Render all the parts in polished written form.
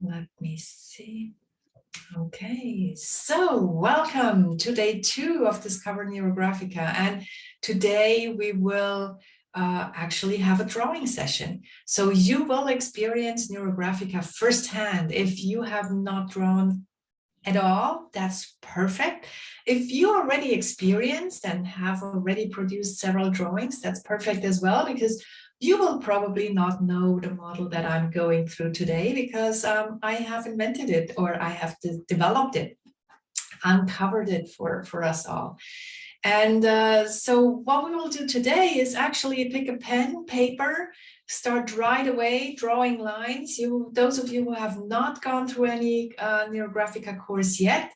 Let me see. Okay, so welcome to day 2 of Discover NeuroGraphica, and today we will actually have a drawing session. So you will experience NeuroGraphica firsthand. If you have not drawn at all, that's perfect. If you already experienced and have already produced several drawings, that's perfect as well, because you will probably not know the model that I'm going through today because I have invented it, or I have developed it, uncovered it for us all. And so what we will do today is actually pick a pen, paper, start right away drawing lines. Those of you who have not gone through any NeuroGraphica course yet,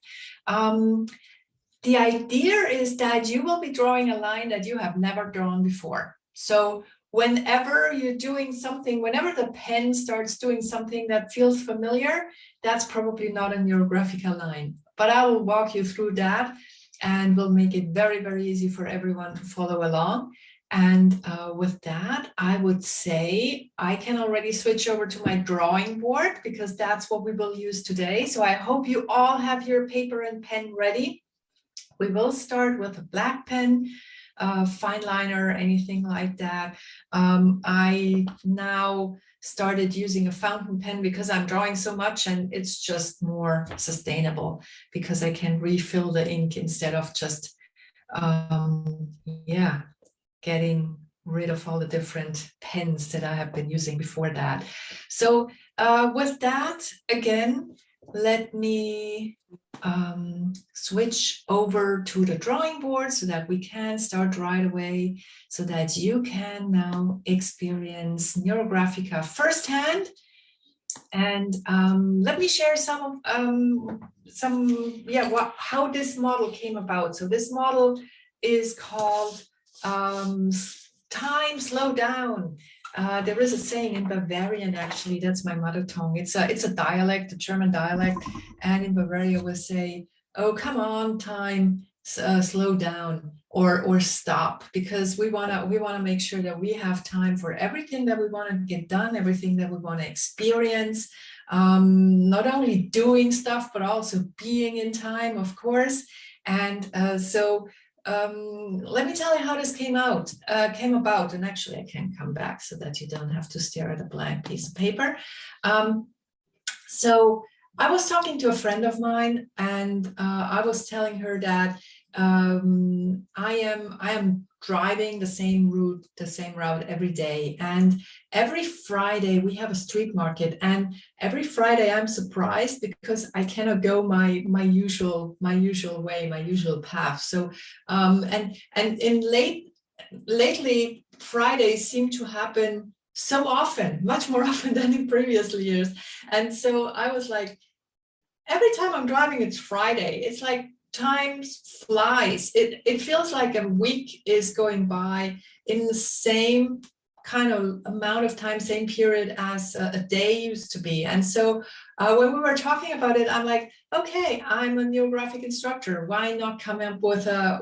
the idea is that you will be drawing a line that you have never drawn before. So whenever you're doing something, whenever the pen starts doing something that feels familiar, that's probably not a NeuroGraphica line. But I will walk you through that, and we'll make it very, very easy for everyone to follow along. And with that, I would say I can already switch over to my drawing board because that's what we will use today. So I hope you all have your paper and pen ready. We will start with a black pen, fine liner, anything like that. I now started using a fountain pen because I'm drawing so much, and it's just more sustainable because I can refill the ink instead of just getting rid of all the different pens that I have been using before that. So with that, again, let me switch over to the drawing board so that we can start right away, so that you can now experience NeuroGraphica firsthand. And let me share how this model came about. So this model is called Time Slow Down. There is a saying in Bavarian, actually, that's my mother tongue. It's a dialect, a German dialect, and in Bavaria we say, "Oh, come on, time, slow down," or stop, because we wanna make sure that we have time for everything that we want to get done, everything that we want to experience. Not only doing stuff, but also being in time, of course. And let me tell you how this came about. And actually I can come back so that you don't have to stare at a blank piece of paper. So I was talking to a friend of mine, and I was telling her that I am driving the same route every day, and every Friday we have a street market, and every Friday I'm surprised because I cannot go my usual way, my usual path. So and lately Fridays seem to happen so often, much more often than in previous years. And so I was like, every time I'm driving, it's Friday. It's like time flies. It feels like a week is going by in the same kind of amount of time, same period as a day used to be. And so when we were talking about it, I'm like, okay, I'm a NeuroGraphic instructor. Why not come up with a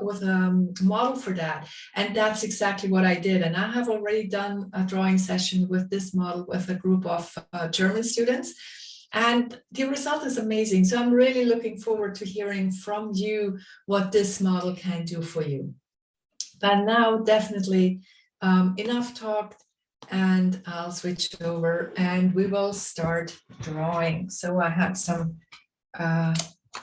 model for that? And that's exactly what I did. And I have already done a drawing session with this model with a group of German students. And the result is amazing. So I'm really looking forward to hearing from you what this model can do for you. But now, definitely enough talk, and I'll switch over and we will start drawing. So I had some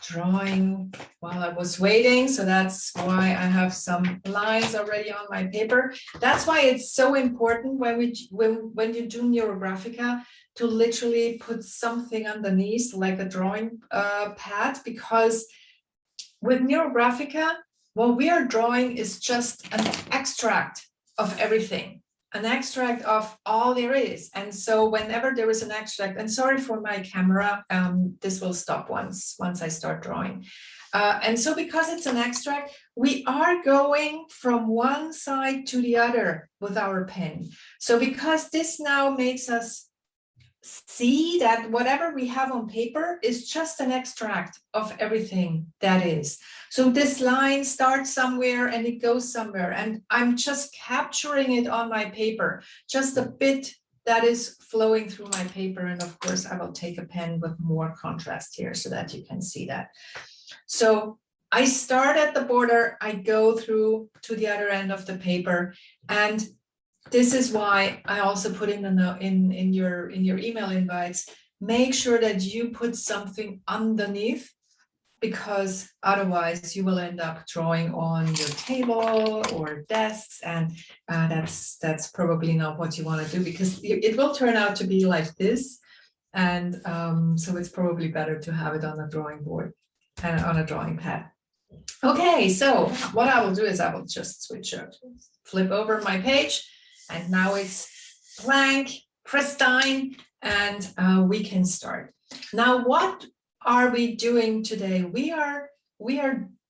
drawing while I was waiting. So that's why I have some lines already on my paper. That's why it's so important when you do NeuroGraphica to literally put something underneath, like a drawing pad, because with NeuroGraphica, what we are drawing is just an extract of everything, an extract of all there is. And so whenever there is an extract, and sorry for my camera, this will stop once I start drawing. And so because it's an extract, we are going from one side to the other with our pen. So because this now makes us see that whatever we have on paper is just an extract of everything that is. So this line starts somewhere and it goes somewhere, and I'm just capturing it on my paper, just a bit that is flowing through my paper. And of course, I will take a pen with more contrast here so that you can see that. So I start at the border, I go through to the other end of the paper, and this is why I also put in your email invites, make sure that you put something underneath, because otherwise you will end up drawing on your table or desks, and that's probably not what you want to do, because it will turn out to be like this, and so it's probably better to have it on a drawing board and on a drawing pad. Okay, so what I will do is I will just flip over my page, and now it's blank, pristine, and we can start. Now, what are we doing today? We are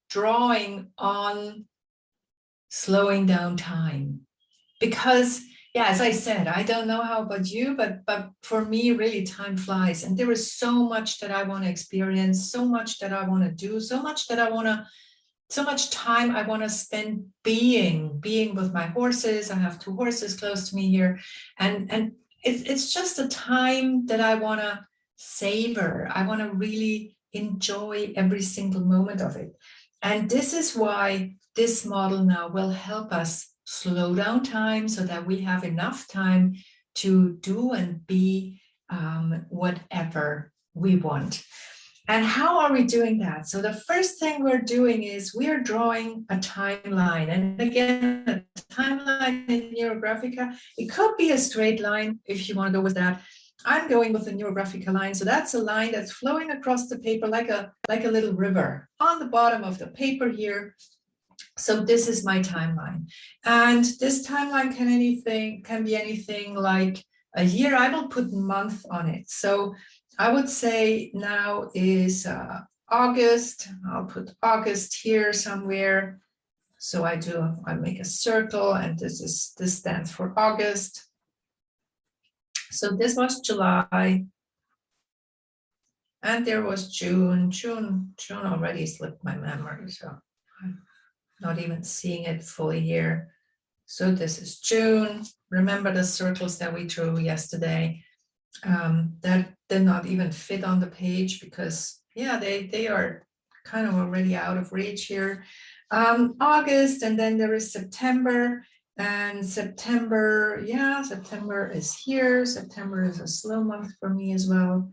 drawing on slowing down time, because yeah, as I said, I don't know how about you, but for me, really, time flies, and there is so much that I want to experience, so much that I want to do, so much time I want to spend being with my horses. I have 2 horses close to me here, and it's just a time that I want to savor. I want to really enjoy every single moment of it. And this is why this model now will help us slow down time so that we have enough time to do and be whatever we want. And how are we doing that? So the first thing we're doing is we're drawing a timeline. And again, a timeline in NeuroGraphica, it could be a straight line if you want to go with that. I'm going with the NeuroGraphica line. So that's a line that's flowing across the paper like a little river on the bottom of the paper here. So this is my timeline. And this timeline can be anything like a year. I will put month on it. So I would say now is August. I'll put August here somewhere. So I make a circle, and this stands for August. So this was July, and there was June. June already slipped my memory, so I'm not even seeing it fully here. So this is June. Remember the circles that we drew yesterday? That did not even fit on the page because, yeah, they are kind of already out of reach here. August, and then there is September. And September, yeah, September is here. September is a slow month for me as well.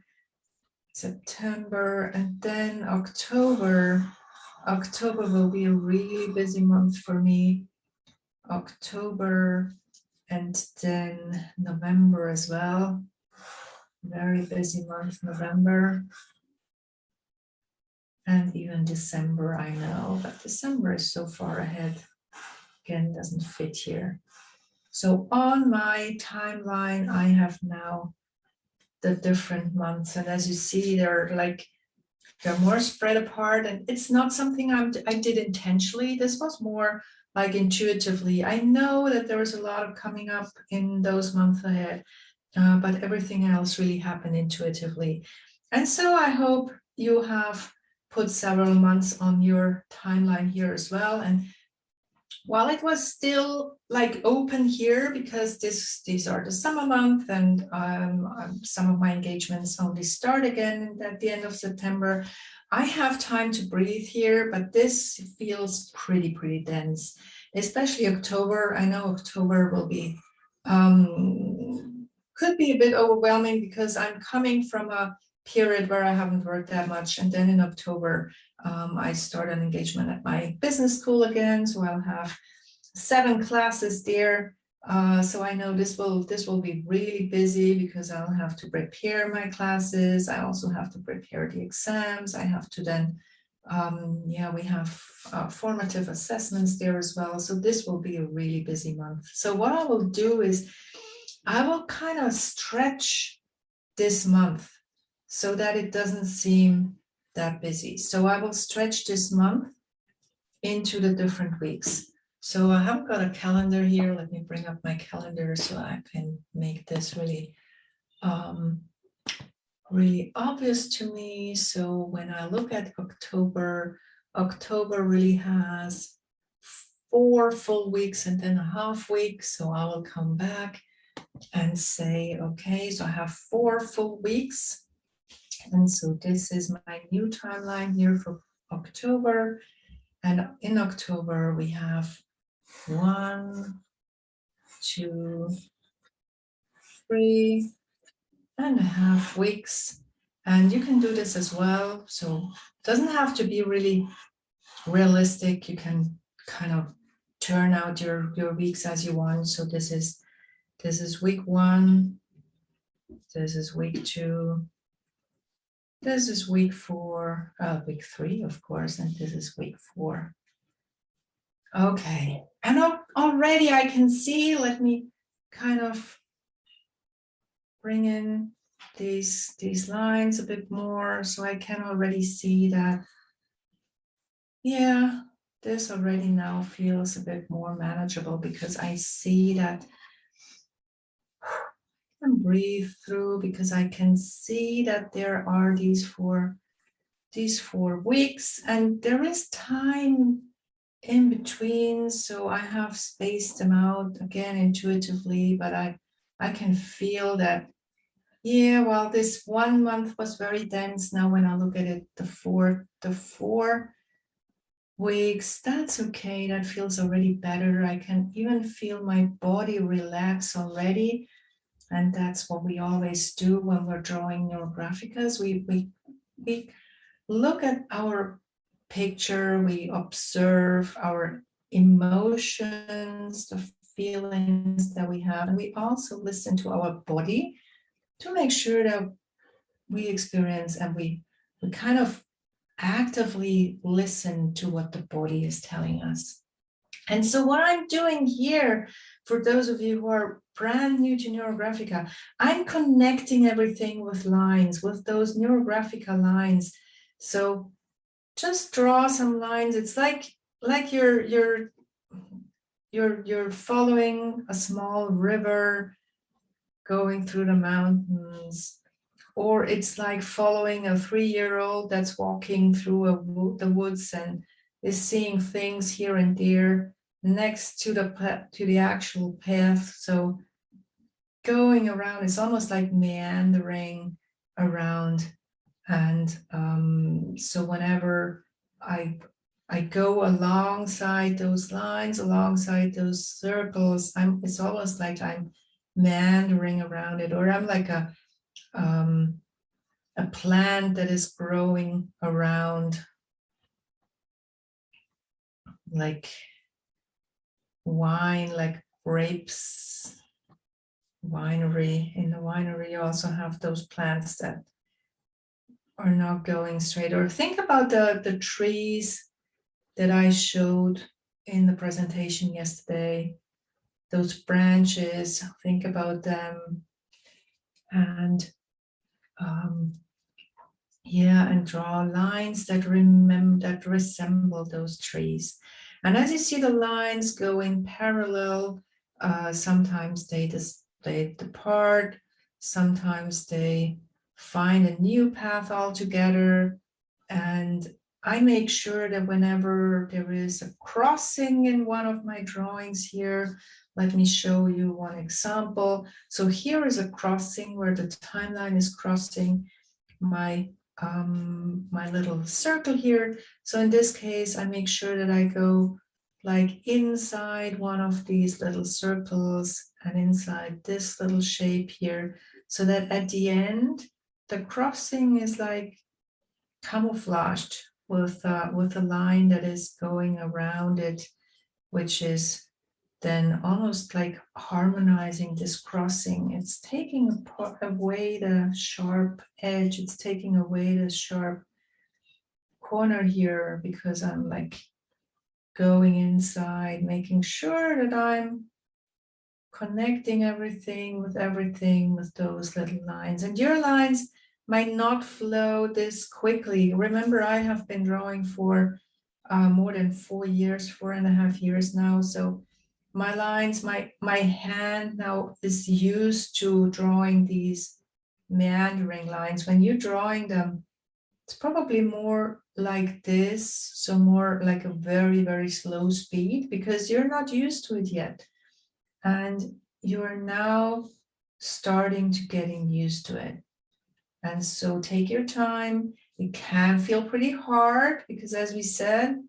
September, and then October. October will be a really busy month for me. October, and then November as well. Very busy month, November. And even December, I know, but December is so far ahead. Again, doesn't fit here. So on my timeline, I have now the different months. And as you see, they're more spread apart. And it's not something I did intentionally. This was more like intuitively. I know that there was a lot of coming up in those months ahead, but everything else really happened intuitively. And so I hope you have put several months on your timeline here as well. And while it was still like open here, because these are the summer month, and some of my engagements only start again at the end of September, I have time to breathe here, but this feels pretty dense, especially October. I know October will be, could be a bit overwhelming because I'm coming from a period where I haven't worked that much. And then in October, I start an engagement at my business school again. So I'll have 7 classes there. So I know this will be really busy because I'll have to prepare my classes. I also have to prepare the exams. I have to then, we have formative assessments there as well. So this will be a really busy month. So what I will do is I will kind of stretch this month so that it doesn't seem that busy. So I will stretch this month into the different weeks. So I haven't got a calendar here. Let me bring up my calendar so I can make this really, really obvious to me. So when I look at October, October really has 4 full weeks and then a half week. So I will come back and say, okay, so I have 4 full weeks. And so this is my new timeline here for October. And in October, we have 1, 2, 3.5 weeks. And you can do this as well. So it doesn't have to be really realistic. You can kind of turn out your weeks as you want. So this is week 1. This is week 2. This is week 4, week 3, of course, and this is week 4. Okay, and already I can see, let me kind of bring in these lines a bit more, so I can already see that, yeah, this already now feels a bit more manageable because I see that, and breathe through, because I can see that there are these 4 weeks, and there is time in between, so I have spaced them out again intuitively, but I can feel that, yeah, well, this 1 month was very dense. Now when I look at it, the 4 weeks, that's okay. That feels already better. I can even feel my body relax already. And that's what we always do when we're drawing NeuroGraphicas. We look at our picture, we observe our emotions, the feelings that we have, and we also listen to our body to make sure that we experience and we kind of actively listen to what the body is telling us. And so what I'm doing here, for those of you who are brand new to NeuroGraphica, I'm connecting everything with lines, with those NeuroGraphica lines. So just draw some lines. It's like you're following a small river going through the mountains, or it's like following a 3-year-old that's walking through the woods and is seeing things here and there next to the actual path. So going around, it's almost like meandering around. And so whenever I go alongside those lines, alongside those circles, it's almost like I'm meandering around it, or I'm like a plant that is growing around, like wine, like grapes, winery. In the winery, you also have those plants that are not going straight. Or think about the trees that I showed in the presentation yesterday, those branches, think about them, and yeah, and draw lines that resemble those trees. And as you see the lines going parallel, sometimes they depart, sometimes they find a new path altogether. And I make sure that whenever there is a crossing in one of my drawings here, let me show you one example. So here is a crossing where the timeline is crossing my little circle here. So in this case, I make sure that I go like inside one of these little circles and inside this little shape here, so that at the end, the crossing is like camouflaged with a line that is going around it, which is then almost like harmonizing this crossing. It's taking away the sharp edge. It's taking away the sharp corner here, because I'm like going inside, making sure that I'm connecting everything with those little lines. And your lines might not flow this quickly. Remember, I have been drawing for more than 4.5 years now. So my lines, my hand now is used to drawing these meandering lines. When you're drawing them, it's probably more like this, so more like a very, very slow speed, because you're not used to it yet. And you are now starting to getting used to it. And so take your time. It can feel pretty hard because, as we said,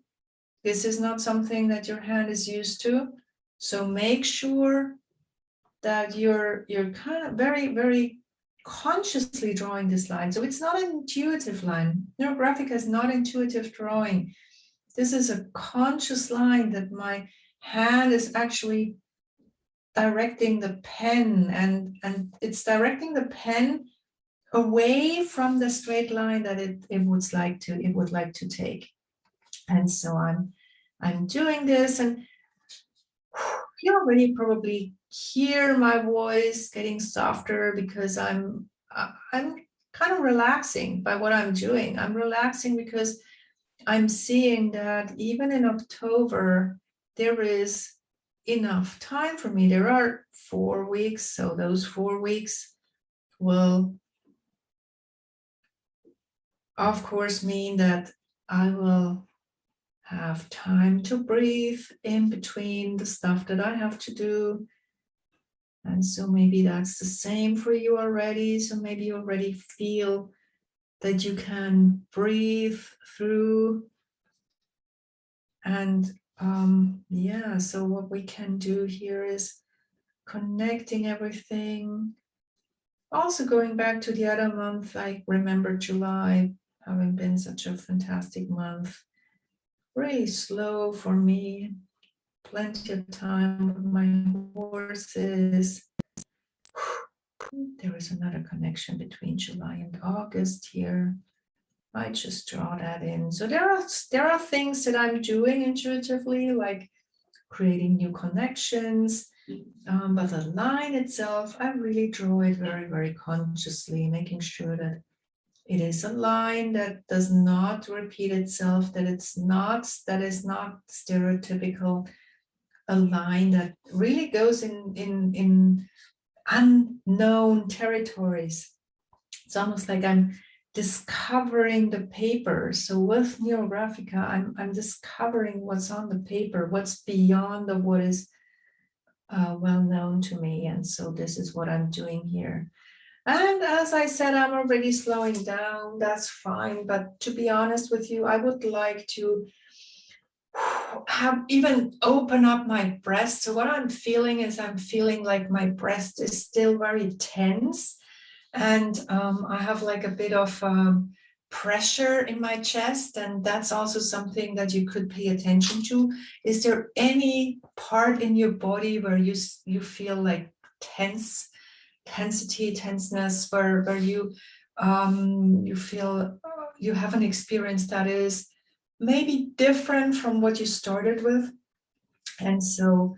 this is not something that your hand is used to. So make sure that you're kind of very consciously drawing this line. So it's not an intuitive line. NeuroGraphica is not intuitive drawing. This is a conscious line that my hand is actually directing the pen, and it's directing the pen away from the straight line that it would like to take. And so I'm doing this, and you already probably hear my voice getting softer because I'm kind of relaxing by what I'm doing. I'm relaxing because I'm seeing that even in October, there is enough time for me. There are 4 weeks, so those 4 weeks will, of course, mean that I will have time to breathe in between the stuff that I have to do. And so maybe that's the same for you already. So maybe you already feel that you can breathe through. And yeah, so what we can do here is connecting everything. Also going back to the other month, I remember July having been such a fantastic month. Really slow for me, plenty of time with my horses. There is another connection between July and August here. I just draw that in. So there are things that I'm doing intuitively, like creating new connections, but the line itself, I really draw it very consciously, making sure that it is a line that does not repeat itself, that is not stereotypical, a line that really goes in unknown territories. It's almost like I'm discovering the paper. So with NeuroGraphica, I'm discovering what's on the paper, what's beyond of what is well known to me. And so this is what I'm doing here. And as I said, I'm already slowing down. That's fine. But to be honest with you, I would like to have even open up my breast. So what I'm feeling is I'm feeling like my breast is still very tense. And I have like a bit of pressure in my chest. And that's also something that you could pay attention to. Is there any part in your body where you feel like tenseness, where you feel you have an experience that is maybe different from what you started with? And so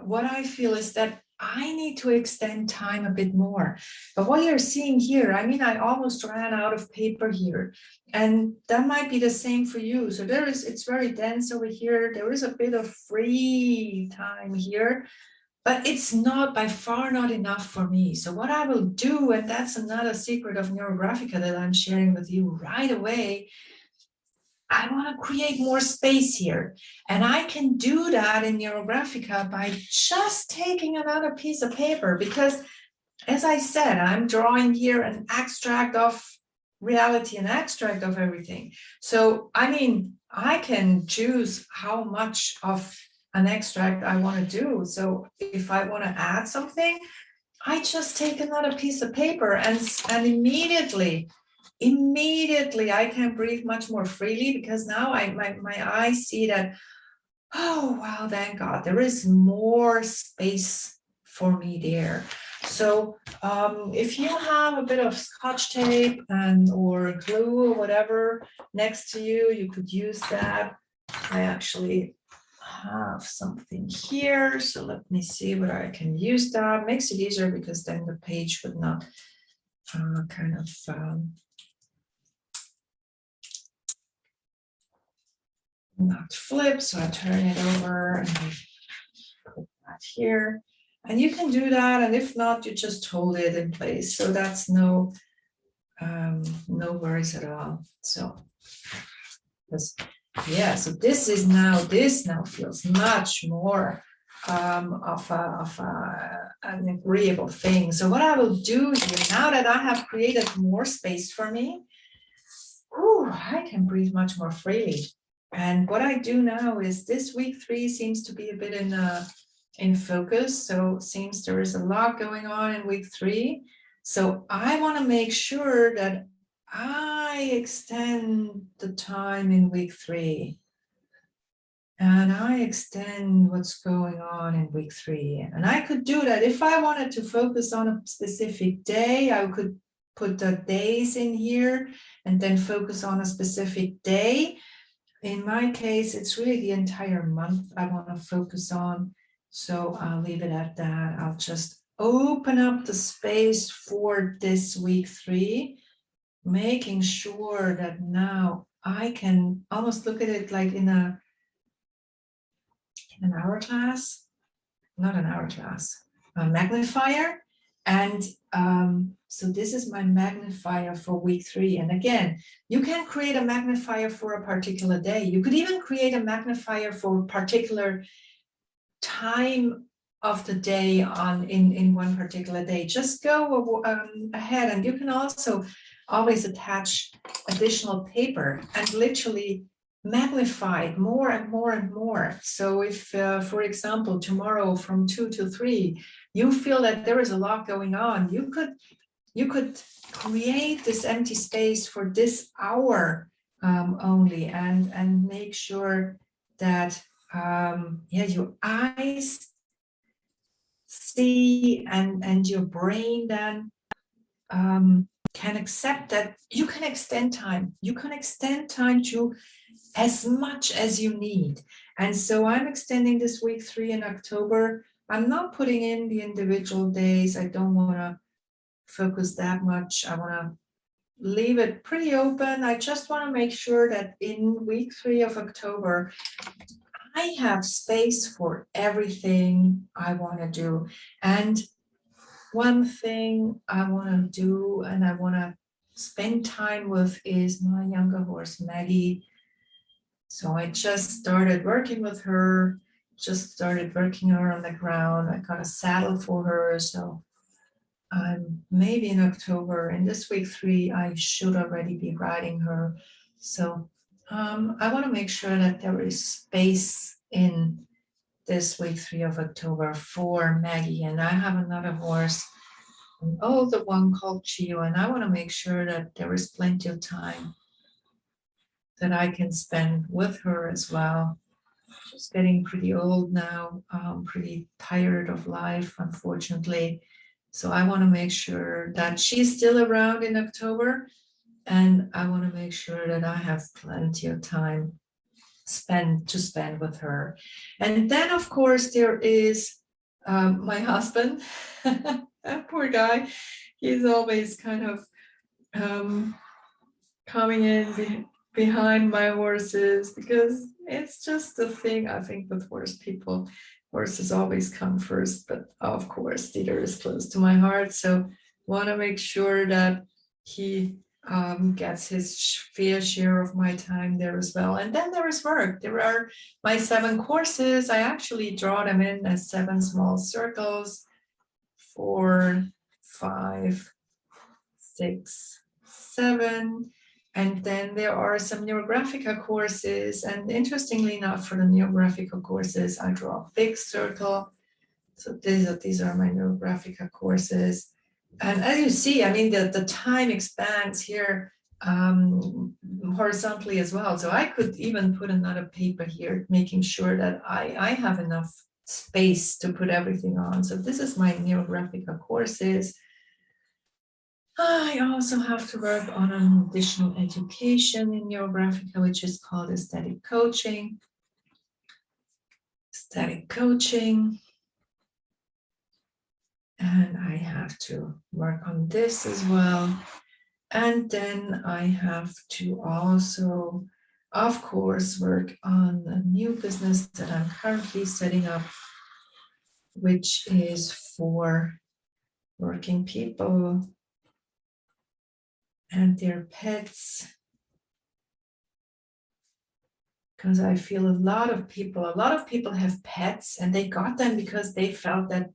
what I feel is that I need to extend time a bit more. But what you're seeing here, I mean, I almost ran out of paper here, and that might be the same for you. So it's very dense over here. There is a bit of free time here, but it's not, by far not enough for me. So what I will do, and that's another secret of NeuroGraphica that I'm sharing with you right away, I want to create more space here. And I can do that in NeuroGraphica by just taking another piece of paper, because as I said, I'm drawing here an extract of reality, an extract of everything. So, I mean, I can choose how much of an extract I want to do. So if I want to add something, I just take another piece of paper, and immediately I can breathe much more freely, because now my eyes see that, oh wow, thank God, there is more space for me there. So if you have a bit of Scotch tape or glue or whatever next to you, you could use that. I actually have something here, so let me see whether I can use that. Makes it easier because then the page would not not flip. So I turn it over and I put that here, and you can do that, and if not, you just hold it in place. So that's no worries at all. So yeah, so this now feels much more of a an agreeable thing. So what I will do here, now that I have created more space for me, I can breathe much more freely. And what I do now is this week 3 seems to be a bit in focus. So it seems there is a lot going on in week 3. So I want to make sure that I extend the time in week 3. And I extend what's going on in week 3. And I could do that. If I wanted to focus on a specific day, I could put the days in here and then focus on a specific day. In my case, it's really the entire month I want to focus on. So I'll leave it at that. I'll just open up the space for this week 3, making sure that now I can almost look at it like in an hourglass, not an hourglass, a magnifier. And so this is my magnifier for week 3. And again, you can create a magnifier for a particular day. You could even create a magnifier for a particular time of the day in one particular day. Just go ahead, and you can also always attach additional paper and literally magnify it more and more and more. So if, for example, tomorrow from 2 to 3, you feel that there is a lot going on, you could create this empty space for this hour only, and make sure that your eyes see and your brain then can accept that you can extend time. You can extend time to as much as you need. And so I'm extending this week 3 in October. I'm not putting in the individual days. I don't want to focus that much. I want to leave it pretty open. I just want to make sure that in week 3 of October, I have space for everything I want to do. And one thing I want to do and I want to spend time with is my younger horse, Maggie. So I just started working with her, just started working her on the ground. I got a saddle for her. So maybe in October, in this week 3, I should already be riding her. So I want to make sure that there is space in this week 3 of October for Maggie. And I have another horse, an older one called Chio, and I want to make sure that there is plenty of time that I can spend with her as well. She's getting pretty old now, pretty tired of life, unfortunately. So I want to make sure that she's still around in October, and I want to make sure that I have plenty of time to spend with her. And then, of course, there is my husband. That poor guy. He's always kind of coming in behind my horses, because it's just a thing, I think, with horse people. Horses always come first, but of course, Dieter is close to my heart. So want to make sure that he gets his fair share of my time there as well. And then there is work. There are my 7 courses. I actually draw them in as 7 small circles, 4, 5, 6, 7. And then there are some NeuroGraphica courses. And interestingly enough, for the NeuroGraphica courses, I draw a big circle. So these are my NeuroGraphica courses. And as you see, I mean, the time expands here horizontally as well. So I could even put another paper here, making sure that I have enough space to put everything on. So this is my NeuroGraphica courses. I also have to work on an additional education in NeuroGraphica, which is called aesthetic coaching. Aesthetic coaching. And I have to work on this as well. And then I have to also, of course, work on a new business that I'm currently setting up, which is for working people and their pets. Because I feel a lot of people have pets, and they got them because they felt that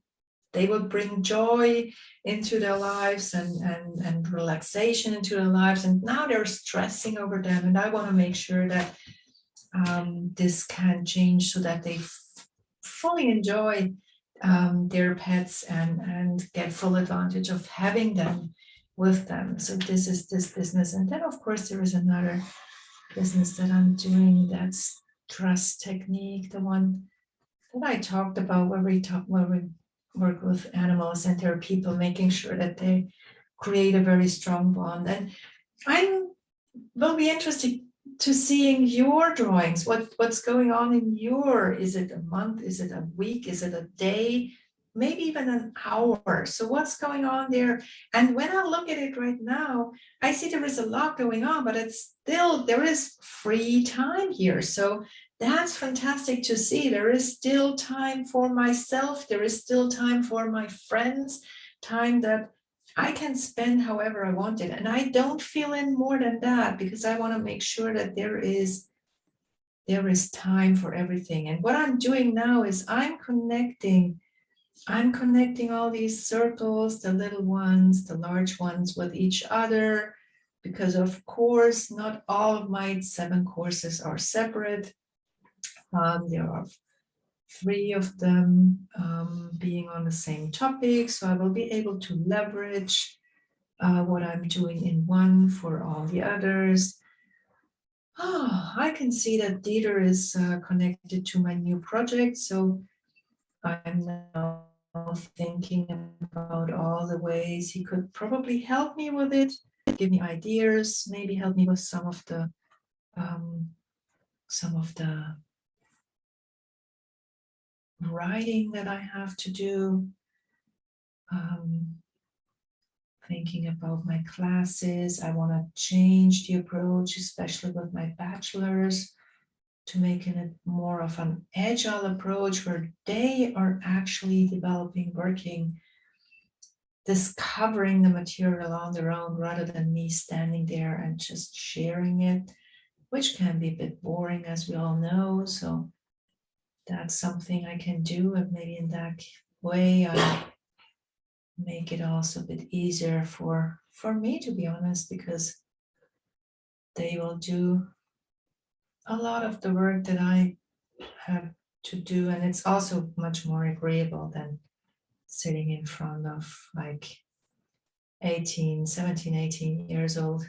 they will bring joy into their lives and relaxation into their lives. And now they're stressing over them. And I want to make sure that this can change so that they fully enjoy their pets and get full advantage of having them with them. So this is this business. And then of course there is another business that I'm doing, that's trust technique, the one that I talked about, where we work with animals and their people, making sure that they create a very strong bond. And I will be interested to seeing your drawings, what's going on in your, is it a month, is it a week, is it a day, maybe even an hour? So what's going on there? And when I look at it right now, I see there is a lot going on, but it's still, there is free time here. So that's fantastic to see. There is still time for myself. There is still time for my friends, time that I can spend however I want it. And I don't fill in more than that, because I want to make sure that there is time for everything. And what I'm doing now is I'm connecting all these circles, the little ones, the large ones, with each other, because of course, not all of my 7 courses are separate. There are 3 of them being on the same topic, so I will be able to leverage what I'm doing in one for all the others. I can see that Dieter is connected to my new project, so I'm now thinking about all the ways he could probably help me with it, give me ideas, maybe help me with some of the writing that I have to do, thinking about my classes. I want to change the approach, especially with my bachelors, to making it more of an agile approach where they are actually developing, working, discovering the material on their own, rather than me standing there and just sharing it, which can be a bit boring, as we all know. So that's something I can do, and maybe in that way I make it also a bit easier for me, to be honest, because they will do a lot of the work that I have to do, and it's also much more agreeable than sitting in front of like 17, 18 years old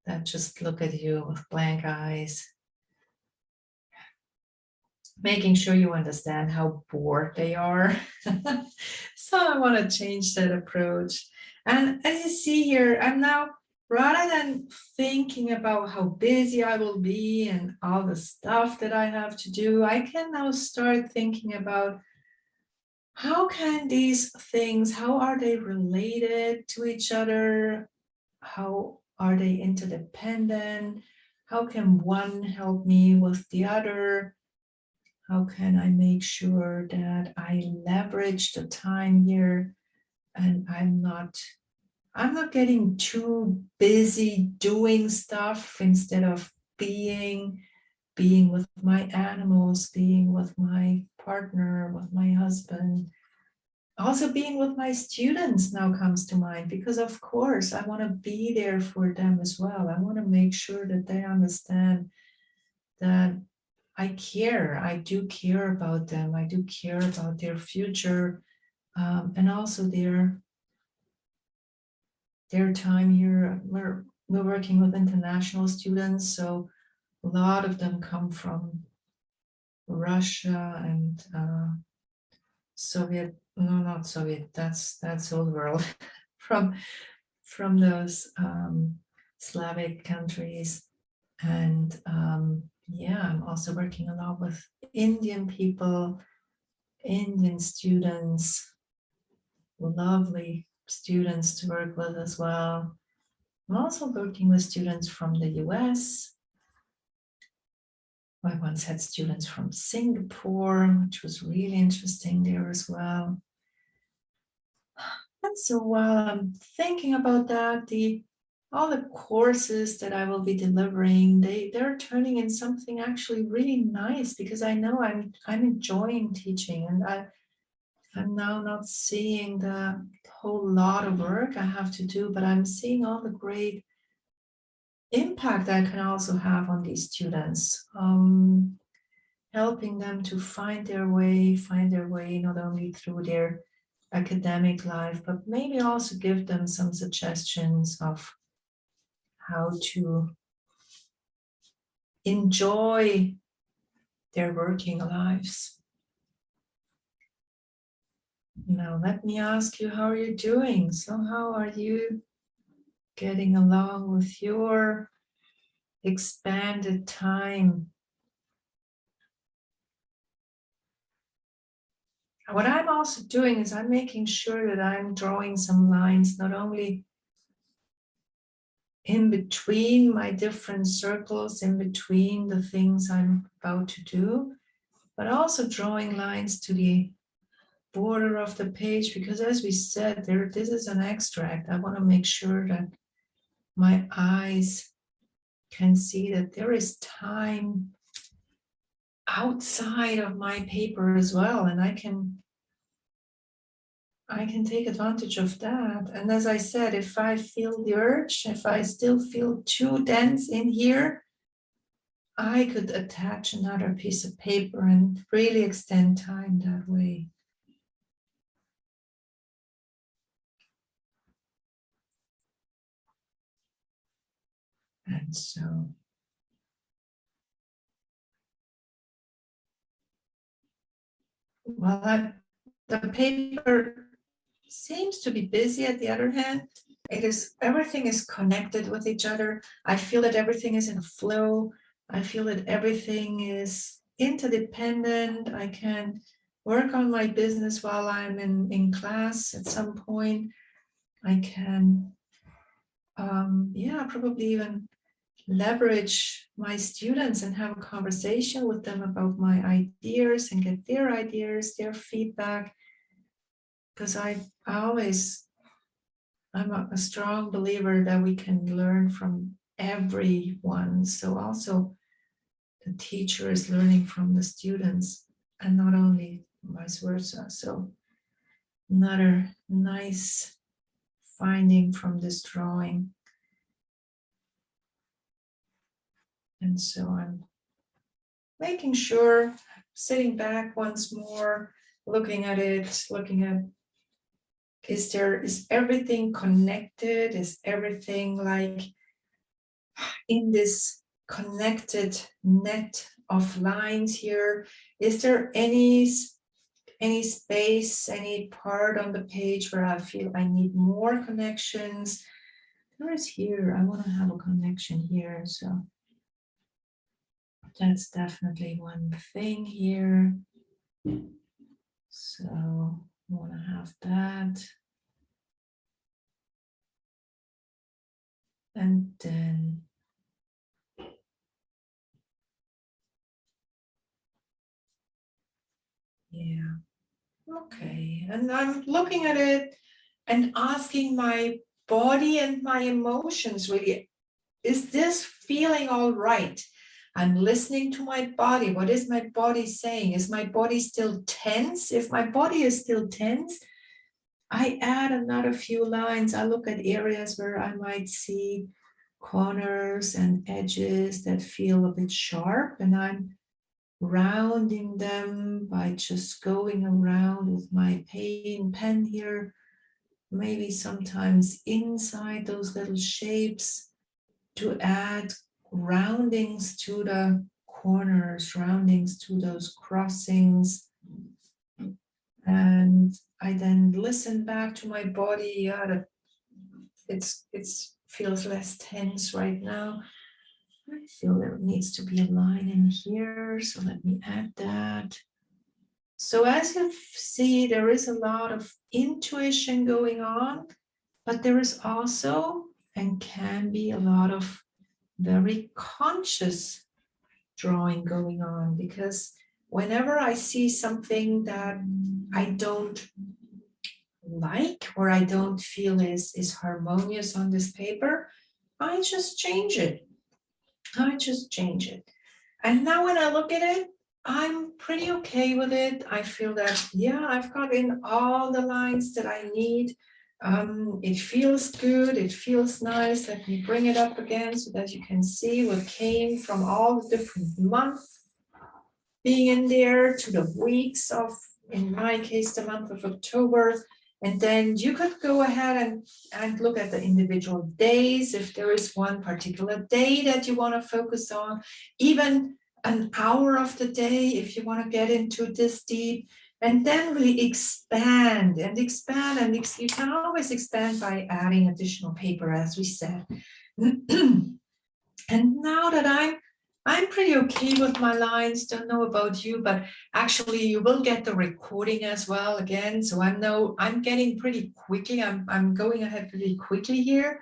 that just look at you with blank eyes, making sure you understand how bored they are. So I want to change that approach. And as you see here, I'm now, rather than thinking about how busy I will be and all the stuff that I have to do, I can now start thinking about how can these things, how are they related to each other? How are they interdependent? How can one help me with the other? How can I make sure that I leverage the time here and I'm not getting too busy doing stuff instead of being with my animals, being with my partner, with my husband. Also being with my students now comes to mind, because of course I want to be there for them as well. I want to make sure that they understand that I care. I do care about them. I do care about their future, and also their time here. We're working with international students, so a lot of them come from Russia and Soviet. No, not Soviet. That's old world. from those Slavic countries, and yeah, I'm also working a lot with Indian people, Indian students, lovely students to work with as well. I'm also working with students from the US. I once had students from Singapore, which was really interesting there as well. And so while I'm thinking about that, all the courses that I will be delivering, they're turning in something actually really nice, because I know I'm enjoying teaching, and I'm now not seeing the whole lot of work I have to do, but I'm seeing all the great impact I can also have on these students, helping them to find their way not only through their academic life, but maybe also give them some suggestions of how to enjoy their working lives. Now, let me ask you, how are you doing? So how are you getting along with your expanded time? What I'm also doing is I'm making sure that I'm drawing some lines, not only in between my different circles, in between the things I'm about to do, but also drawing lines to the border of the page, because as we said, this is an extract. I want to make sure that my eyes can see that there is time outside of my paper as well, and I can take advantage of that. And as I said, if I feel the urge, if I still feel too dense in here, I could attach another piece of paper and really extend time that way. And so, well, the paper seems to be busy. At the other hand, everything is connected with each other. I feel that everything is in a flow. I feel that everything is interdependent. I can work on my business while I'm in class at some point. I can, probably even leverage my students and have a conversation with them about my ideas and get their ideas, their feedback. Because I'm a strong believer that we can learn from everyone. So also the teacher is learning from the students and not only vice versa. So another nice finding from this drawing. And so I'm making sure, sitting back once more, looking at it, is everything connected? Is everything like in this connected net of lines here? Is there any space, any part on the page where I feel I need more connections? There is here, I want to have a connection here, so that's definitely one thing here. So I want to have that. And then yeah, okay. And I'm looking at it and asking my body and my emotions really, is this feeling all right? I'm listening to my body. What is my body saying? Is my body still tense? If my body is still tense, I add another few lines. I look at areas where I might see corners and edges that feel a bit sharp, and I'm rounding them by just going around with my pen here, maybe sometimes inside those little shapes, to add roundings to the corners, roundings to those crossings. And I then listen back to my body. Yeah, it feels less tense right now. I feel there needs to be a line in here, so let me add that. So as you see, there is a lot of intuition going on, but there is also and can be a lot of very conscious drawing going on, because whenever I see something that I don't like or I don't feel is harmonious on this paper, I just change it. And now when I look at it, I'm pretty okay with it. I feel that, yeah, I've got in all the lines that I need. It feels good. It feels nice. Let me bring it up again so that you can see what came from all the different months being in there to the weeks of, in my case, the month of October. And then you could go ahead and look at the individual days. If there is one particular day that you want to focus on, even an hour of the day, if you want to get into this deep, and then really expand and expand. And you can always expand by adding additional paper, as we said. And now that I'm pretty okay with my lines, don't know about you, but actually you will get the recording as well again. So I'm getting pretty quickly, I'm going ahead pretty quickly here,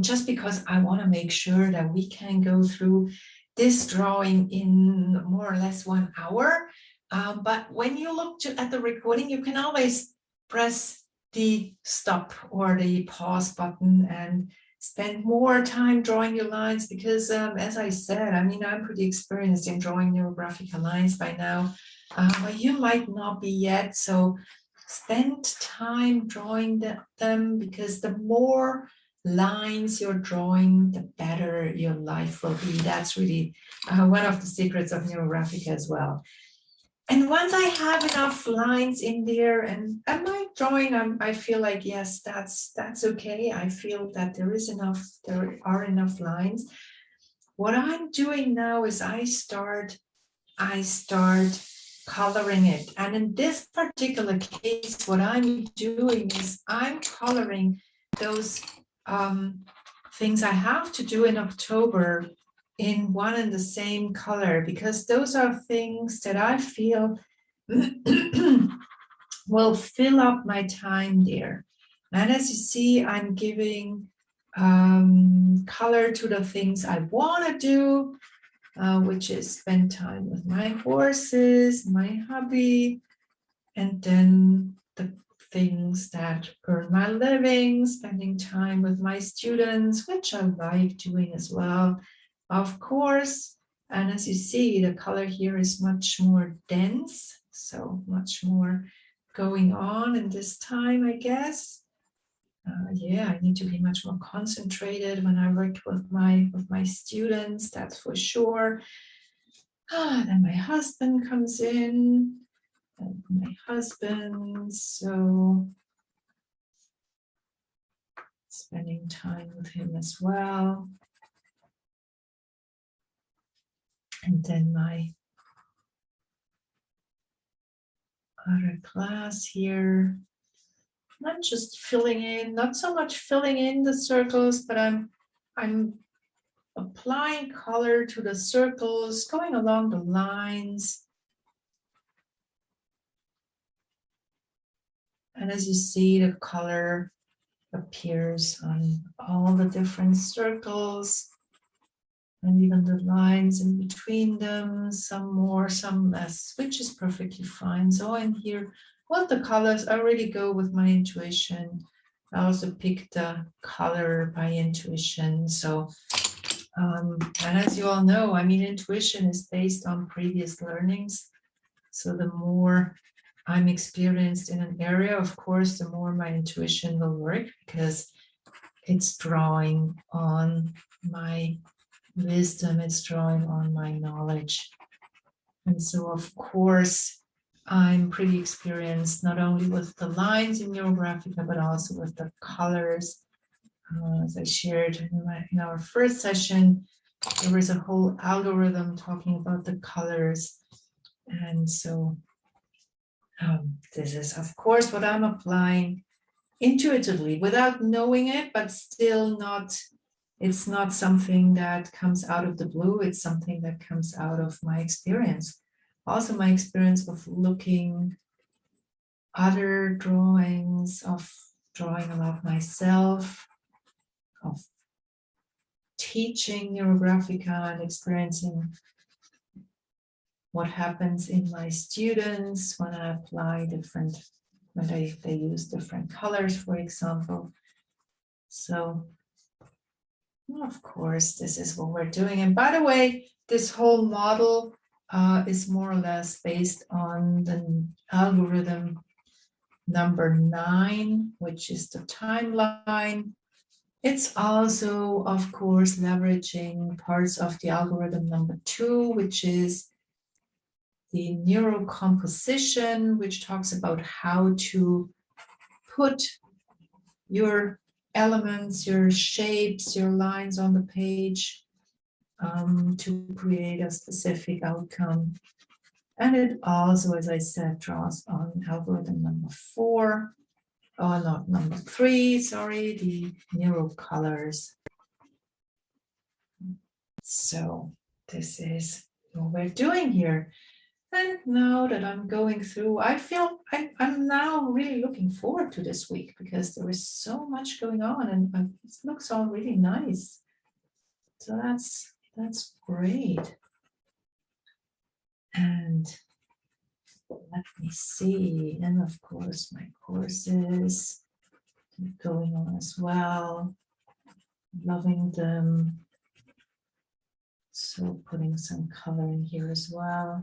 just because I want to make sure that we can go through this drawing in more or less 1 hour. But when you look at the recording, you can always press the stop or the pause button and spend more time drawing your lines because, as I said, I mean, I'm pretty experienced in drawing NeuroGraphica lines by now, but you might not be yet. So spend time drawing them because the more lines you're drawing, the better your life will be. That's really one of the secrets of NeuroGraphica as well. And once I have enough lines in there and my drawing, I feel like, yes, that's okay. I feel that there are enough lines. What I'm doing now is I start coloring it. And in this particular case, what I'm doing is I'm coloring those things I have to do in October in one and the same color, because those are things that I feel will fill up my time there. And as you see, I'm giving color to the things I want to do, which is spend time with my horses, my hubby, and then the things that earn my living, spending time with my students, which I like doing as well, of course. And as you see, the color here is much more dense, so much more going on in this time, I guess. Yeah, I need to be much more concentrated when I work with my students, that's for sure. Then my husband comes in, and my husband, so spending time with him as well. And then my other class here. I'm just filling in, not so much filling in the circles, but I'm applying color to the circles, going along the lines. And as you see, the color appears on all the different circles and even the lines in between them, some more, some less, which is perfectly fine. So in here, well, the colors, I really go with my intuition. I also pick the color by intuition. So, and as you all know, I mean, intuition is based on previous learnings. So the more I'm experienced in an area, of course, the more my intuition will work because it's drawing on my wisdom, it's drawing on my knowledge. And so, of course, I'm pretty experienced not only with the lines in NeuroGraphica, but also with the colors. As I shared in our first session, there was a whole algorithm talking about the colors. And so this is, of course, what I'm applying intuitively without knowing it, but still not, it's not something that comes out of the blue. It's something that comes out of my experience. Also my experience of looking other drawings, of drawing a lot myself, of teaching NeuroGraphica and experiencing what happens in my students when I apply different, when they use different colors, for example. So, of course, this is what we're doing. And by the way, this whole model is more or less based on the algorithm number 9, which is the timeline. It's also, of course, leveraging parts of the algorithm number 2, which is the neurocomposition, which talks about how to put your elements, your shapes, your lines on the page to create a specific outcome. And it also, as I said, draws on algorithm number 4. Oh, not number 3, sorry, the neurocolors. So this is what we're doing here. And now that I'm going through, I feel I'm now really looking forward to this week because there is so much going on and it looks all really nice. So that's great. And let me see. And of course, my courses going on as well. Loving them. So putting some color in here as well.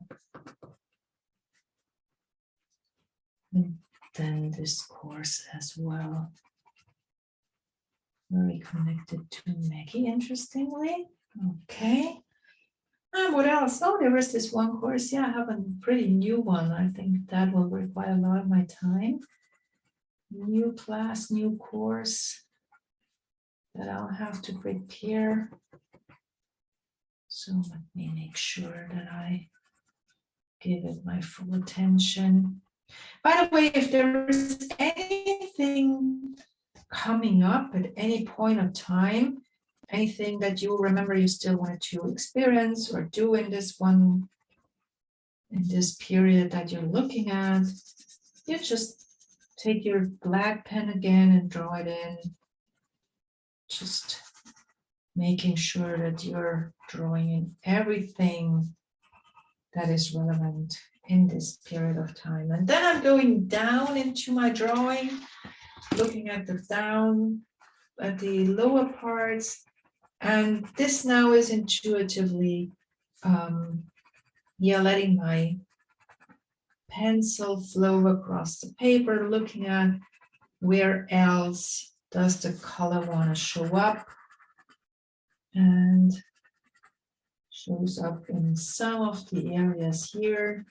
And then this course as well. Very connected to Maggie, interestingly. Okay. And what else? Oh, there is this one course. Yeah, I have a pretty new one. I think that will require a lot of my time. New class, new course that I'll have to prepare. So let me make sure that I give it my full attention. By the way, if there is anything coming up at any point of time, anything that you remember you still wanted to experience or do in this period that you're looking at, you just take your black pen again and draw it in. Just making sure that you're drawing in everything that is relevant in this period of time. And then I'm going down into my drawing, looking at the lower parts. And this now is intuitively, letting my pencil flow across the paper, looking at where else does the color want to show up. And shows up in some of the areas here.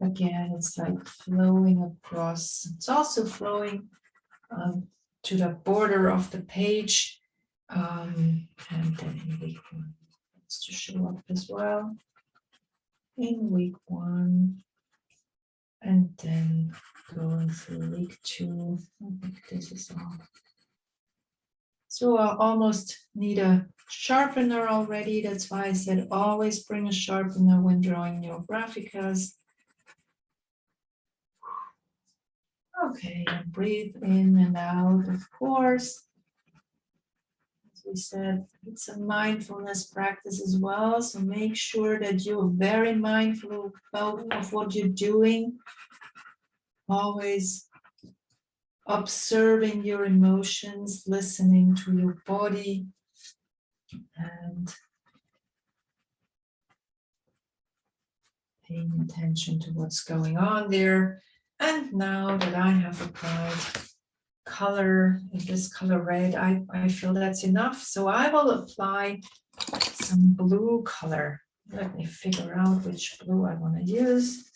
Again, it's like flowing across. It's also flowing to the border of the page. And then in week 1, it's to show up as well. In week 1. And then going through week 2. I think this is all. So I almost need a sharpener already. That's why I said always bring a sharpener when drawing NeuroGraphicas. Okay, and breathe in and out, of course. As we said, it's a mindfulness practice as well. So make sure that you're very mindful of what you're doing. Always observing your emotions, listening to your body, and paying attention to what's going on there. And now that I have applied color, this color red, I feel that's enough. So I will apply some blue color. Let me figure out which blue I want to use.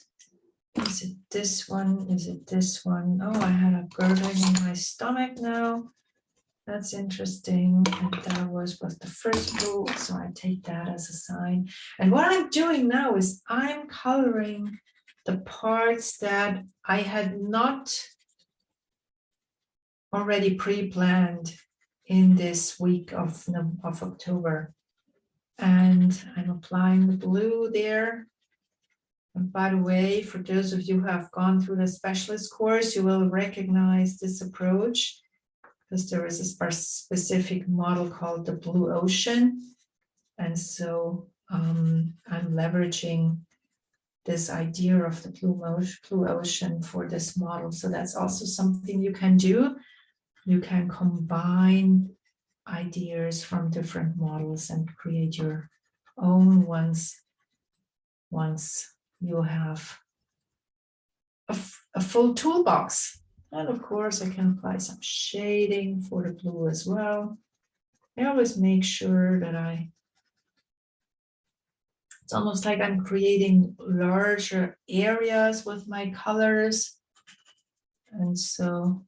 Is it this one? Is it this one? Oh, I had a gurgling in my stomach now. That's interesting. And that was the first blue. So I take that as a sign. And what I'm doing now is I'm coloring the parts that I had not already pre-planned in this week of October. And I'm applying the blue there. And by the way, for those of you who have gone through the specialist course, you will recognize this approach because there is a specific model called the blue ocean. And so I'm leveraging this idea of the blue ocean for this model. So that's also something you can do. You can combine ideas from different models and create your own ones once you have a full toolbox. And of course, I can apply some shading for the blue as well. I always make sure that it's almost like I'm creating larger areas with my colors. And so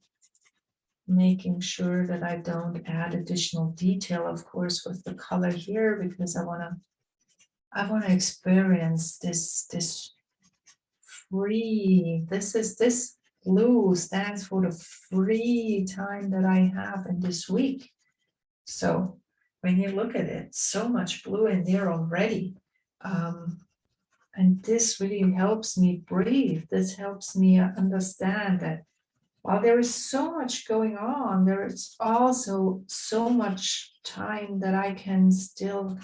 making sure that I don't add additional detail, of course, with the color here, because I want to experience this free. This blue stands for the free time that I have in this week. So when you look at it, so much blue in there already. And this really helps me breathe. This helps me understand that while there is so much going on, there is also so much time that I can still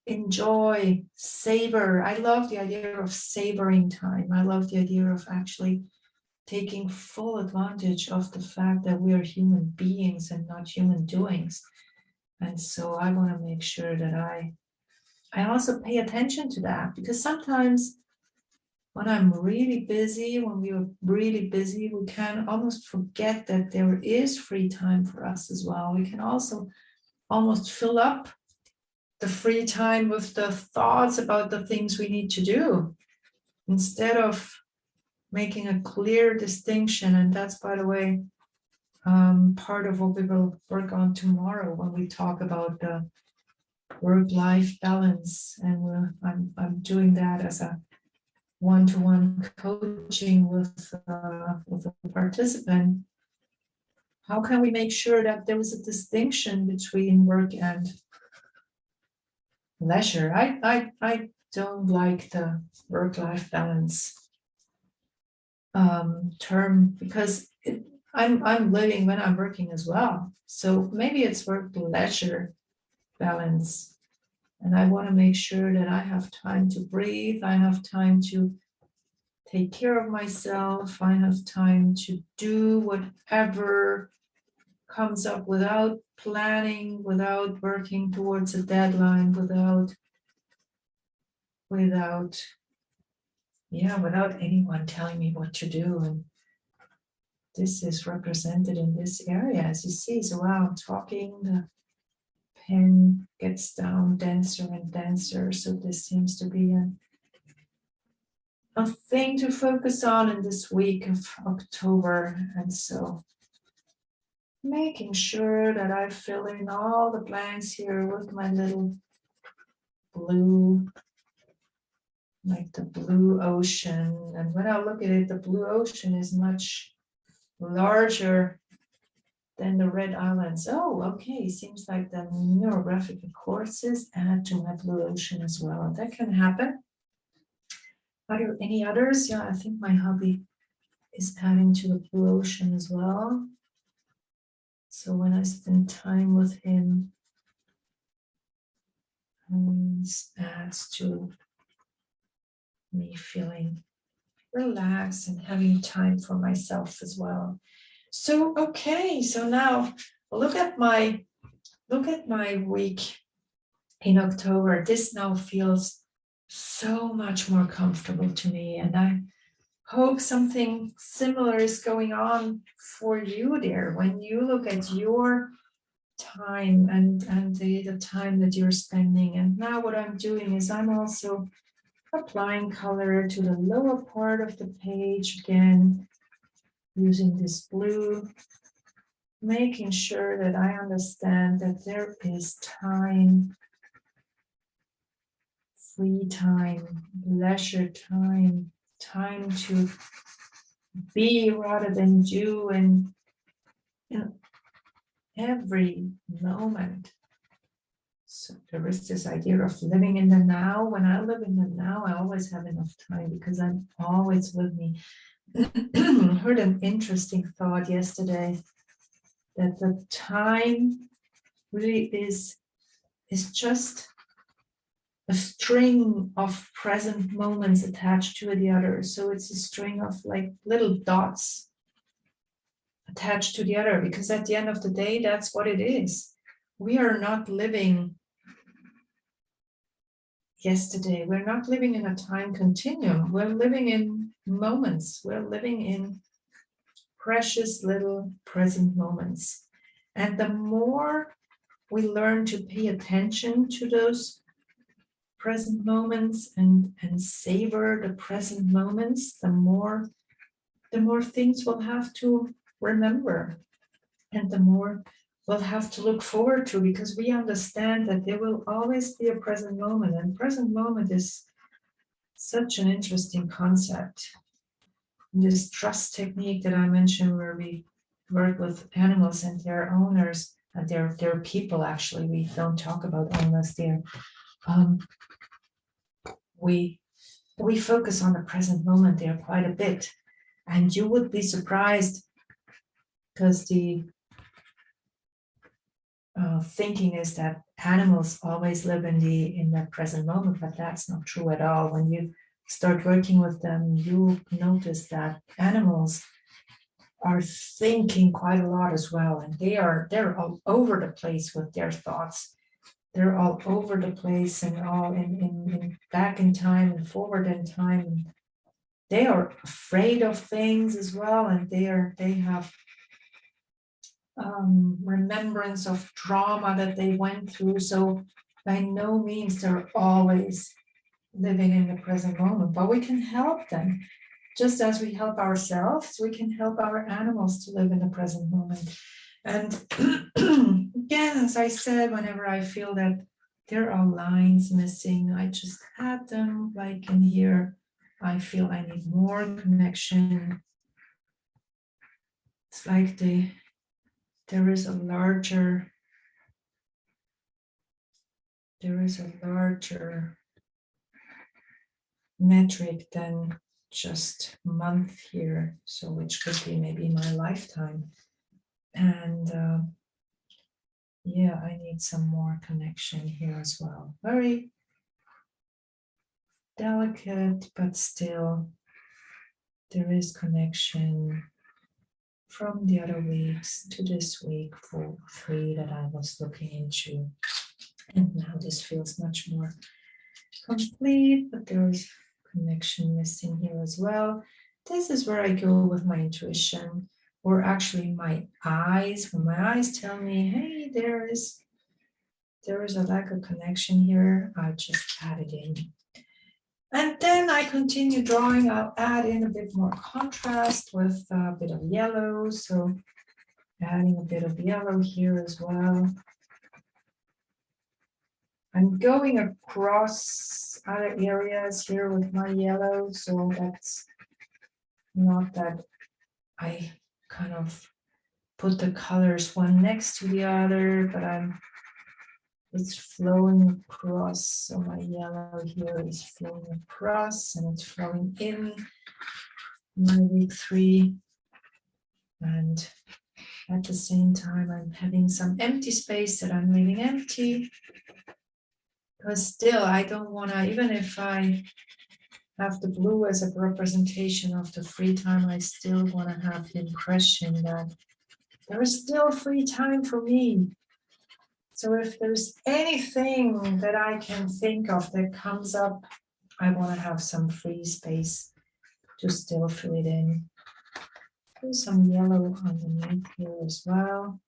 enjoy, savor. I love the idea of savoring time. I love the idea of actually taking full advantage of the fact that we are human beings and not human doings. And so I want to make sure that I also pay attention to that, because sometimes when I'm really busy, when we are really busy, we can almost forget that there is free time for us as well. We can also almost fill up the free time with the thoughts about the things we need to do, instead of making a clear distinction. And that's, by the way, part of what we will work on tomorrow when we talk about the work-life balance. And I'm doing that as a one-to-one coaching with a participant. How can we make sure that there is a distinction between work and leisure? I don't like the work-life balance term, because I'm living when I'm working as well. So maybe it's work-leisure balance. And I want to make sure that I have time to breathe. I have time to take care of myself. I have time to do whatever comes up without planning, without working towards a deadline, without anyone telling me what to do. And this is represented in this area, as you see. So while I'm talking, the pen gets down denser and denser. So this seems to be a thing to focus on in this week of October. And so making sure that I fill in all the blanks here with my little blue, like the blue ocean. And when I look at it, the blue ocean is much larger than the red islands. Oh, okay. Seems like the NeuroGraphica courses add to my blue ocean as well. That can happen. Are there any others? Yeah, I think my hubby is adding to the blue ocean as well. So when I spend time with him, this adds to me feeling relaxed and having time for myself as well. So, okay, so now look at my week in October. This now feels so much more comfortable to me, and I hope something similar is going on for you there when you look at your time and the time that you're spending. And now what I'm doing is I'm also applying color to the lower part of the page again, using this blue, making sure that I understand that there is time, free time, leisure time, time to be rather than do, and every moment. So there is this idea of living in the now. When I live in the now, I always have enough time because I'm always with me. Heard an interesting thought yesterday that the time really is just a string of present moments attached to the other. So it's a string of like little dots attached to the other, because at the end of the day, that's what it is. We are not living yesterday. We're not living in a time continuum. We're living in moments. We're living in precious little present moments. And the more we learn to pay attention to those present moments and savor the present moments, the more things we'll have to remember, and the more we'll have to look forward to, because we understand that there will always be a present moment, and present moment is such an interesting concept. This trust technique that I mentioned, where we work with animals and their owners, and their people, actually, we don't talk about owners there. We focus on the present moment there quite a bit, and you would be surprised, because the thinking is that animals always live in the present moment, but that's not true at all. When you start working with them, you notice that animals are thinking quite a lot as well, and they're all over the place with their thoughts. They're all over the place, and all in back in time and forward in time. They are afraid of things as well, and they have remembrance of trauma that they went through. So by no means they're always living in the present moment, but we can help them. Just as we help ourselves, we can help our animals to live in the present moment. And again, as I said, whenever I feel that there are lines missing, I just add them, like in here. I feel I need more connection. It's like there is a larger metric than just month here, so which could be maybe my lifetime. And yeah, I need some more connection here as well. Very delicate, but still there is connection from the other weeks to this week for 3 that I was looking into. And now this feels much more complete, but there is connection missing here as well. This is where I go with my intuition, or actually my eyes. When my eyes tell me, hey, there is a lack of connection here, I just add it in. And then I continue drawing. I'll add in a bit more contrast with a bit of yellow. So adding a bit of yellow here as well. I'm going across other areas here with my yellow, so that's not that I kind of put the colors one next to the other, but it's flowing across. So my yellow here is flowing across, and it's flowing in my week 3. And at the same time, I'm having some empty space that I'm leaving empty. Because still, I don't want to, even if I have the blue as a representation of the free time, I still want to have the impression that there is still free time for me. So if there's anything that I can think of that comes up, I want to have some free space to still fill it in. There's some yellow underneath here as well.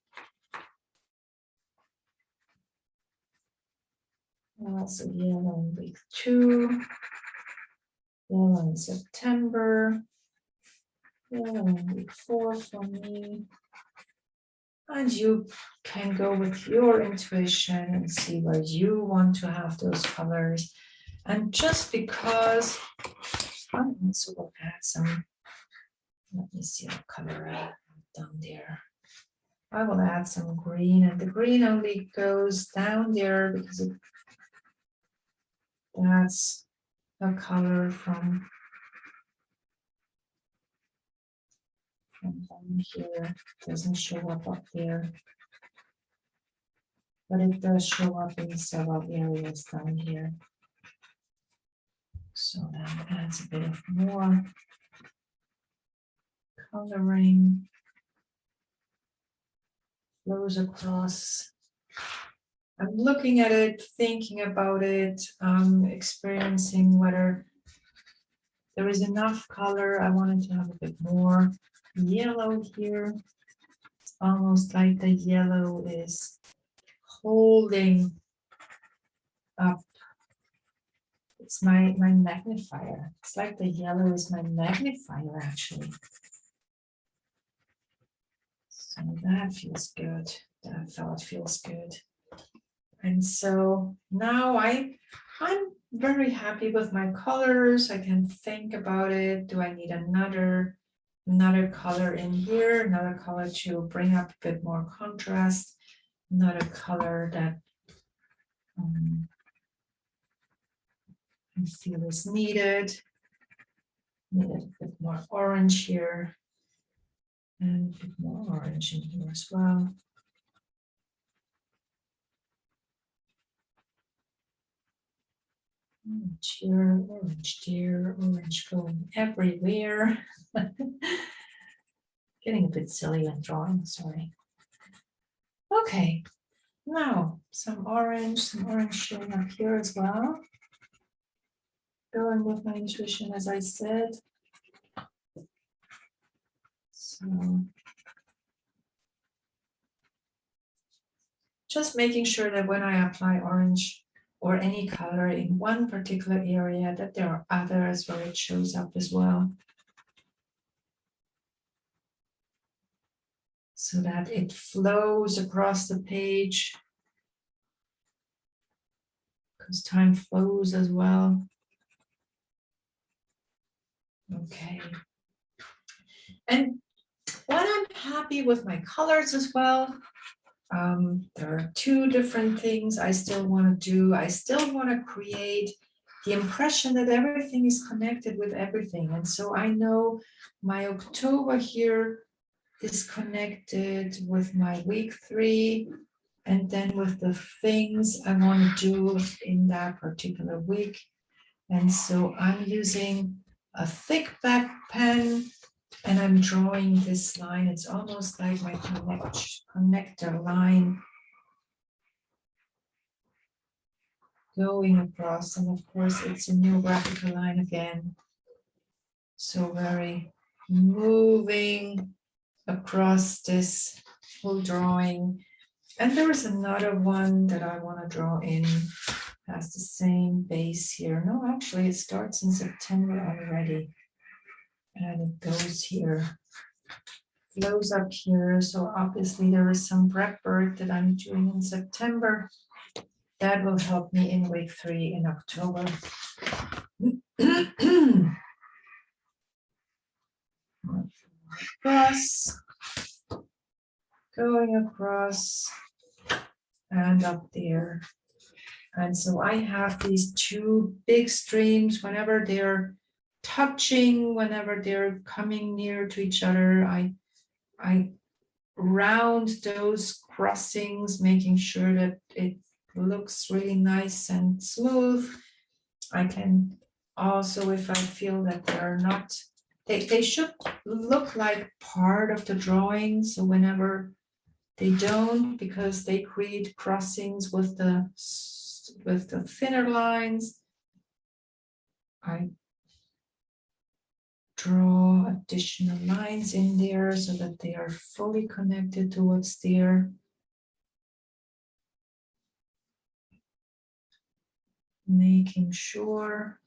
Also yellow in week 2, yellow in September, yellow in week 4 for me. And you can go with your intuition and see where you want to have those colors. And just because I also will add some, let me see what color I have down there. I will add some green, and the green only goes down there because that's a color from down here. It doesn't show up there, but it does show up in several areas down here. So that adds a bit of more coloring, flows across I'm looking at it, thinking about it, experiencing whether there is enough color. I wanted to have a bit more yellow here. It's almost like the yellow is holding up. It's my magnifier. It's like the yellow is my magnifier, actually. So that feels good. That thought feels good. And so now I'm very happy with my colors. I can think about it. Do I need another color in here? Another color to bring up a bit more contrast. Another color that I feel is needed. Needed a bit more orange here. And a bit more orange in here as well. Orange here, orange going everywhere. Getting a bit silly when drawing, sorry. Okay, now some orange showing up here as well. Going with my intuition, as I said. So just making sure that when I apply orange or any color in one particular area, that there are others where it shows up as well. So that it flows across the page. Because time flows as well. Okay. And when I'm happy with my colors as well, there are two different things I still want to do. I still want to create the impression that everything is connected with everything. And so I know my October here is connected with my week 3, and then with the things I want to do in that particular week. And so I'm using a thick back pen and I'm drawing this line. It's almost like my connector line going across. And of course, it's a NeuroGraphica line again. So very moving across this whole drawing. And there is another one that I want to draw in. Has the same base here. No, actually, it starts in September already. And it goes here, flows up here. So obviously there is some prep work that I'm doing in September. That will help me in week 3 in October. Across, going across, and up there. And so I have these two big streams. Whenever they're touching, whenever they're coming near to each other, I round those crossings, making sure that it looks really nice and smooth. I can also, if I feel that they're not, they should look like part of the drawing. So whenever they don't, because they create crossings with the thinner lines, I draw additional lines in there so that they are fully connected to what's there. Making sure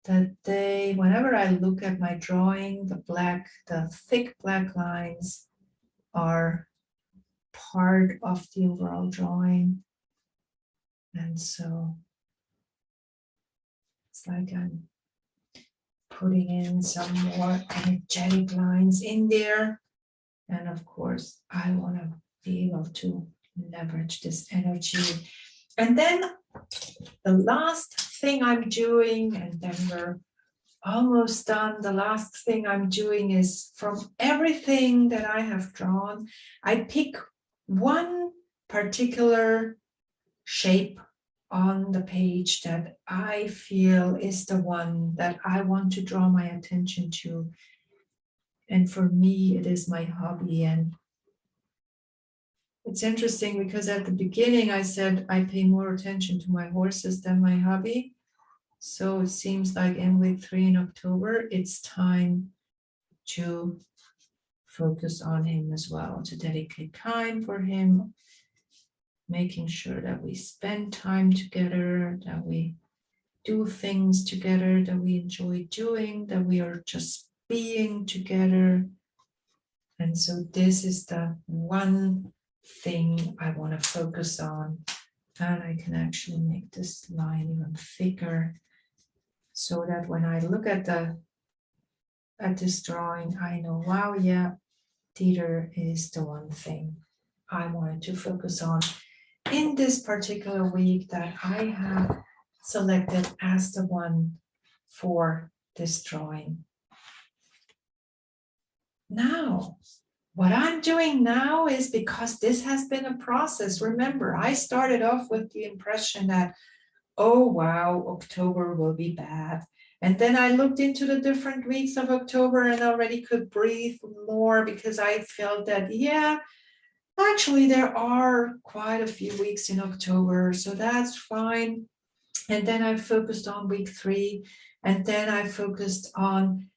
that they, whenever I look at my drawing, the thick black lines are part of the overall drawing. And so it's like I'm putting in some more energetic lines in there. And of course, I want to be able to leverage this energy. And then the last thing I'm doing, and then we're almost done. The last thing I'm doing is from everything that I have drawn, I pick one particular shape on the page that I feel is the one that I want to draw my attention to. And for me, it is my hobby. And It's interesting because at the beginning I said I pay more attention to my horses than my hobby. So it seems like in week 3 in October, it's time to focus on him as well, to dedicate time for him, making sure that we spend time together, that we do things together that we enjoy doing, that we are just being together. And so this is the one thing I want to focus on. And I can actually make this line even thicker so that when I look at this drawing, I know, wow, yeah, Dieter is the one thing I wanted to focus on in this particular week that I have selected as the one for this drawing. Now, what I'm doing now is, because this has been a process. Remember, I started off with the impression that, oh, wow, October will be bad. And then I looked into the different weeks of October and already could breathe more because I felt that, yeah, actually there are quite a few weeks in October, so that's fine. And then I focused on week 3, and then I focused on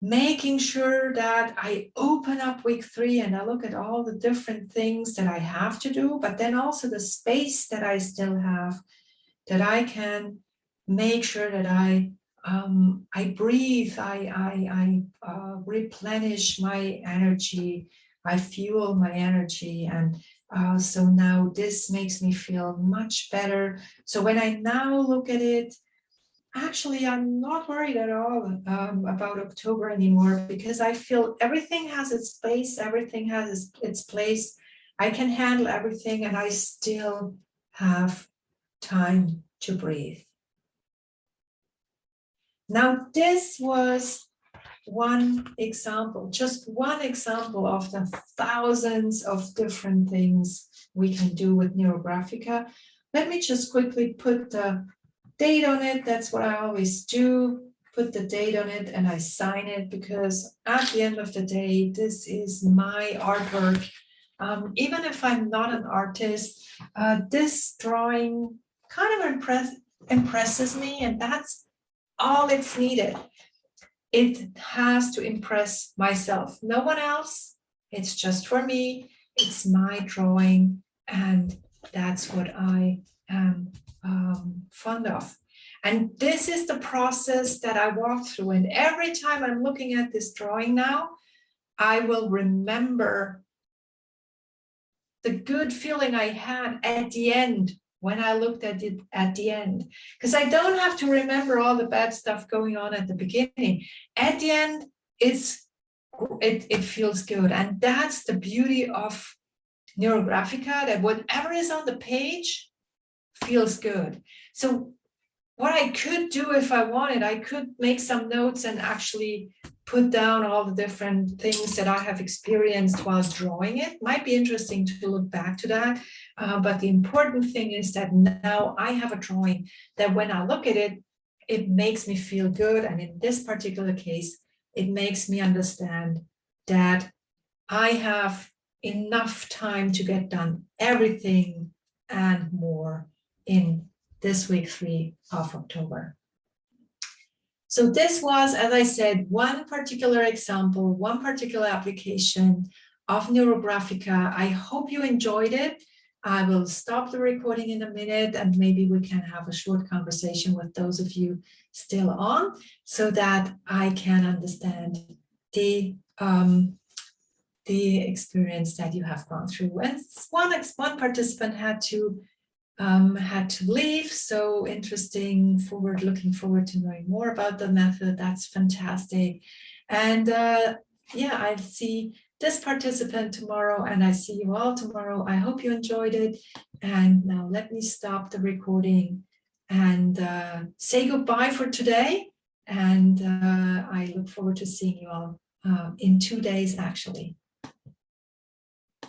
making sure that I open up week 3 and I look at all the different things that I have to do, but then also the space that I still have, that I can make sure that I breathe, I replenish my energy, I fuel my energy. And so now this makes me feel much better. So when I now look at it, actually, I'm not worried at all about October anymore, because I feel everything has its place, everything has its place. I can handle everything, and I still have time to breathe. Now, this was one example, just one example of the thousands of different things we can do with NeuroGraphica. Let me just quickly put the date on it. That's what I always do, put the date on it, and I sign it, because at the end of the day, this is my artwork. Even if I'm not an artist, this drawing kind of impresses me, and that's all it's needed. It has to impress myself, no one else. It's just for me. It's my drawing, and that's what I am fond of. And this is the process that I walk through. And every time I'm looking at this drawing now, I will remember the good feeling I had at the end when I looked at it at the end, because I don't have to remember all the bad stuff going on at the beginning. At the end, it feels good. And that's the beauty of NeuroGraphica, that whatever is on the page feels good. So what I could do if I wanted, I could make some notes and actually put down all the different things that I have experienced while drawing it. Might be interesting to look back to that. But the important thing is that now I have a drawing that when I look at it, it makes me feel good. And in this particular case, it makes me understand that I have enough time to get done everything and more in this week 3 of October. So this was, as I said, one particular example, one particular application of NeuroGraphica. I hope you enjoyed it. I will stop the recording in a minute, and maybe we can have a short conversation with those of you still on, so that I can understand the experience that you have gone through. And one participant had to leave. So interesting, looking forward to knowing more about the method. That's fantastic. And yeah, I'll see this participant tomorrow, and I see you all tomorrow. I hope you enjoyed it. And now let me stop the recording and say goodbye for today. And I look forward to seeing you all in 2 days, actually.